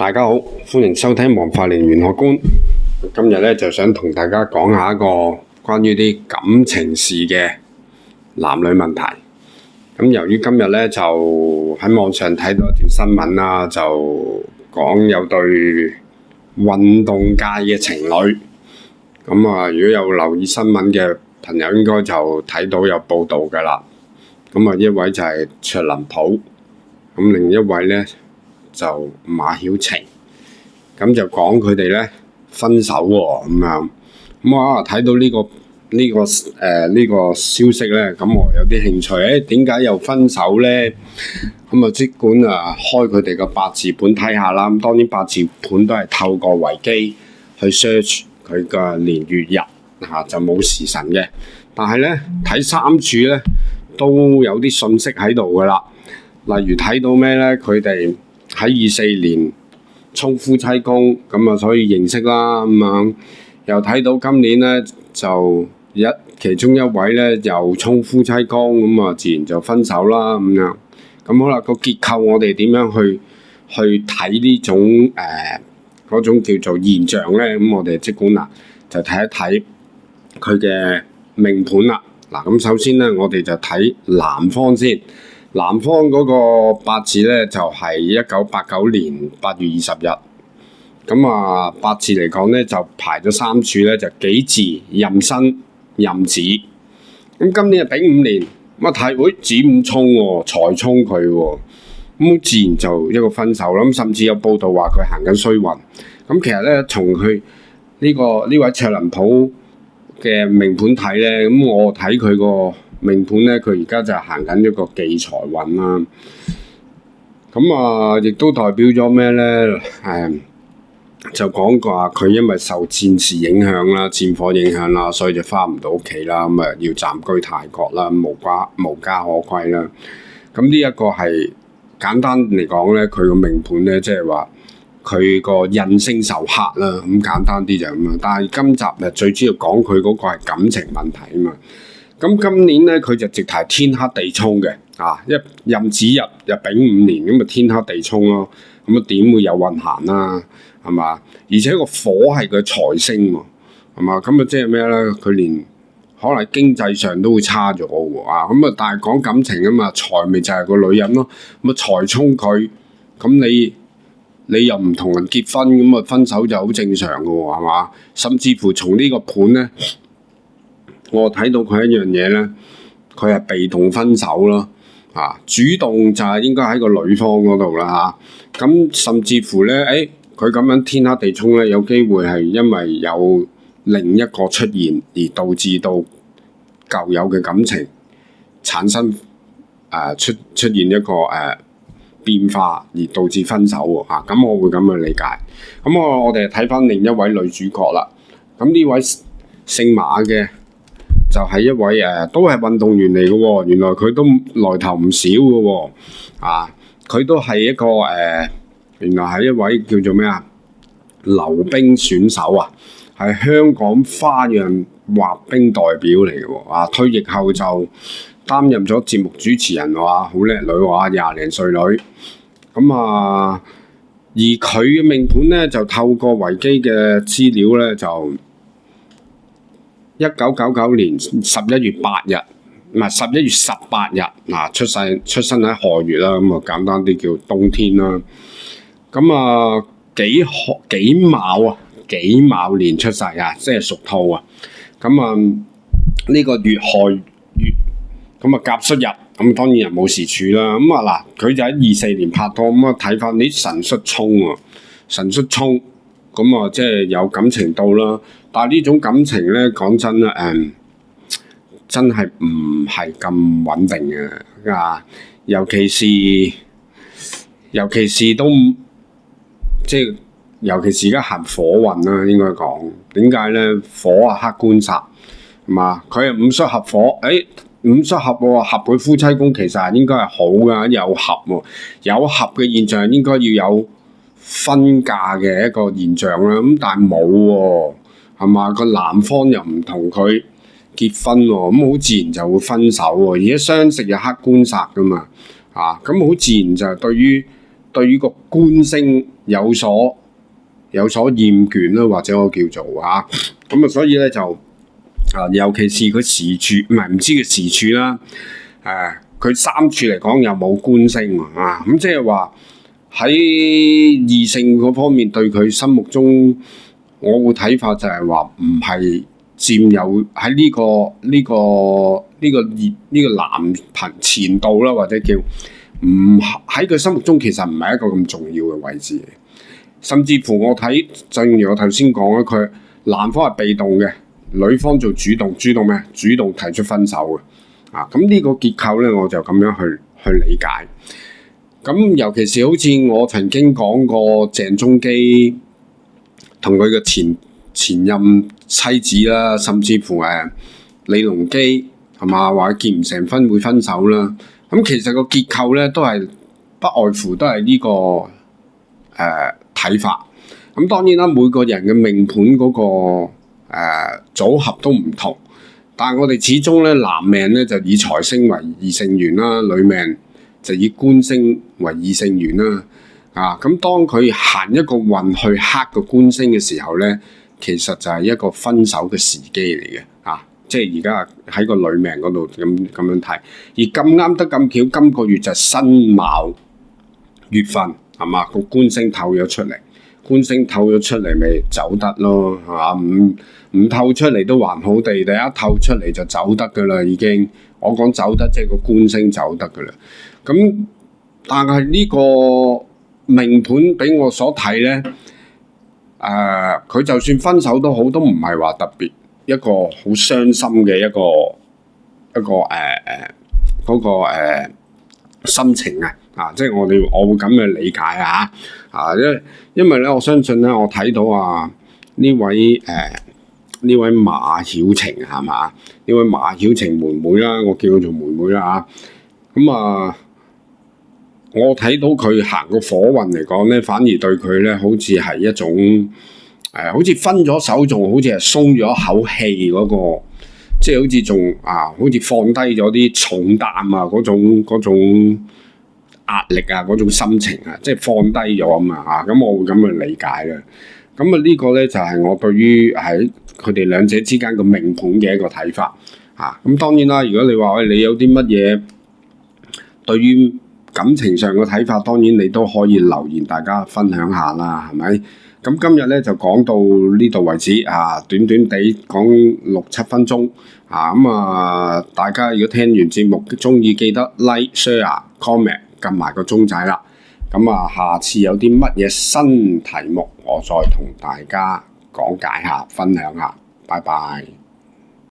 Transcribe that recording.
大家好，歡迎收聽黃法連玄學觀。今日咧就想同大家講下一個關於啲感情事嘅男女問題。咁由於今日咧就喺網上睇到一條新聞啦，就講有對運動界嘅情侶。咁啊，如果有留意新聞嘅朋友，應該就睇到有報道㗎啦。咁啊，一位就係卓林普，咁另一位咧就馬曉晴，咁就講佢哋咧分手喎，咁樣。咁我睇到呢個消息咧，咁我有啲興趣，點解又分手咧？咁啊，即管開佢哋個八字本睇下啦。咁當然八字本都係透過維基去 search 佢嘅年月日就冇時辰嘅。但係咧睇三柱咧都有啲信息喺度噶啦。例如睇到咩咧？佢哋喺24年沖夫妻宮，咁啊所以認識啦。咁樣又睇到今年咧就其中一位咧又沖夫妻宮，咁啊自然就分手啦。咁樣咁好啦，個結構我哋點樣去睇呢種嗰種叫做現象咧？咁我哋即管就睇一睇佢嘅命盤啦。嗱，咁首先咧我哋就睇男方先。男方嗰個八字咧就係1989年8月20日，咁啊八字嚟講咧就排咗三柱咧，就己巳、壬申、壬子。咁今年係丙午年，咁啊睇子午衝喎，財衝佢喎，咁自然就一個分手啦。咁甚至有報道話佢行緊衰運。咁其實咧從佢呢位卓林普嘅命盤睇咧，咁我睇佢個命盤咧，佢而家就行緊一個忌財運啦。咁啊，亦都代表咗咩咧？就講話佢因為受戰事影響啦、戰火影響啦，所以就翻唔到屋企啦。咁啊，要暫居泰國啦，無家可歸啦。咁呢一個係簡單嚟講咧，佢個命盤咧，即係話佢個印星受克啦。咁簡單啲就咁樣。但係今集最主要講佢嗰個係感情問題啊嘛。咁今年咧，佢就直頭係天克地沖嘅，一壬子入丙午年，咁啊天克地沖咯，咁啊點會有運行啦，係嘛？而且個火係佢財星喎，係嘛？咁啊即係咩咧？佢連可能經濟上都會差咗喎，咁啊但係講感情啊嘛，財咪就係個女人咯，咁啊財沖佢，咁你又唔同人結婚，咁啊分手就好正常嘅喎，係嘛？甚至乎從呢個盤咧。我睇到佢一樣嘢咧，佢係被動分手咯，主動就係應該喺個女方嗰度啦嚇。咁甚至乎咧，佢咁樣天克地沖咧，有機會係因為有另一個出現而導致到舊有嘅感情產生出現一個變化而導致分手喎嚇。咁我會咁去理解。咁我哋睇翻另一位女主角啦。咁呢位姓馬嘅。就係一位都係運動員嚟嘅喎，原來佢都來頭唔少嘅喎，佢都係一個原來係一位叫做咩溜冰選手係香港花樣滑冰代表嚟嘅喎，退役後就擔任咗節目主持人好叻女20零歲女，咁而佢嘅命盤咧就透過維基嘅資料咧就。1999年11月8日，唔係11月18日出生喺亥月啦，咁啊簡單啲叫冬天啦。咁啊己卯年出世即係屬兔啊。咁啊呢個月亥月，咁啊甲戌日，咁當然係冇時柱啦。咁佢就喺24年拍拖，咁睇翻啲辰戌衝喎，辰戌衝。咁即係有感情到啦，但係呢種感情咧，講真啦，真係唔係咁穩定嘅，尤其是都即係，尤其是而家行火運啦，應該講點解咧？火克官煞，係嘛？佢係五戌合火，五戌合喎，合佢夫妻宮其實係應該係好㗎，有合喎，有合嘅現象應該要有分嫁嘅一個現象啦，咁但係冇喎，係嘛？個男方又唔同佢結婚喎，咁好自然就會分手喎。而家相食又克官煞噶嘛，咁好自然就對於對於個觀星有所厭倦啦，或者我叫做咁所以咧就尤其是佢時柱唔知佢時柱啦，佢三柱嚟講又冇觀星咁即係話喺異性嗰方面對佢心目中，我會睇法就係話唔係佔有喺呢個男頻前度啦，或者叫唔喺佢心目中其實唔係一個咁重要嘅位置，甚至乎我睇，正如我頭先講啦，佢男方係被動嘅，女方做主動，主動咩？主動提出分手嘅。咁呢個結構咧，我就咁樣去理解。咁尤其是好似我曾經講過鄭中基同佢嘅前任妻子啦，甚至乎李龍基係嘛，話結唔成婚會分手啦。咁其實個結構咧都係不外乎都係呢個睇法。咁當然啦，每個人嘅命盤嗰個組合都唔同。但係我哋始終咧，男命咧就以財星為異性緣啦，女命就以官星為異性緣啦。咁當佢行一個運去克個官星嘅時候咧，其實就係一個分手嘅時機嚟嘅。即係而家喺個女命嗰度咁樣睇，而咁啱得咁巧，今個月就係辛卯月份係嘛，個官星透咗出嚟。官星透咗出嚟咪走得咯，係嘛？唔透出嚟都還好地，第一透出嚟就走得噶啦，已經。我講走得即係個官星走得噶啦。咁但係呢個命盤俾我所睇咧，佢就算分手都好，都唔係話特別一個好傷心嘅一個心情即係我會咁樣理解因為咧，我相信咧，我睇到呢位馬曉晴係嘛？呢位馬曉晴妹妹啦，我叫佢做妹妹啦我睇到佢行個火運嚟講咧，反而對佢咧，好似係一種好似分咗手，仲好似係鬆咗一口氣嗰個，即係好似仲好似放低咗啲重擔嗰種壓力嗰種心情即係放低咗咁我會咁去理解啦。咁呢個咧就係我對於喺佢哋兩者之間嘅命盤嘅一個睇法咁當然啦，如果你話你有啲乜嘢對於感情上嘅睇法，當然你都可以留言，大家分享下啦，係咪？咁今日咧就講到呢度為止短短地講6-7分鐘大家如果聽完節目中意，記得 like、share、comment， 撳埋個鐘仔啦。下次有啲乜嘢新題目，我再同大家講解下、分享下。拜拜。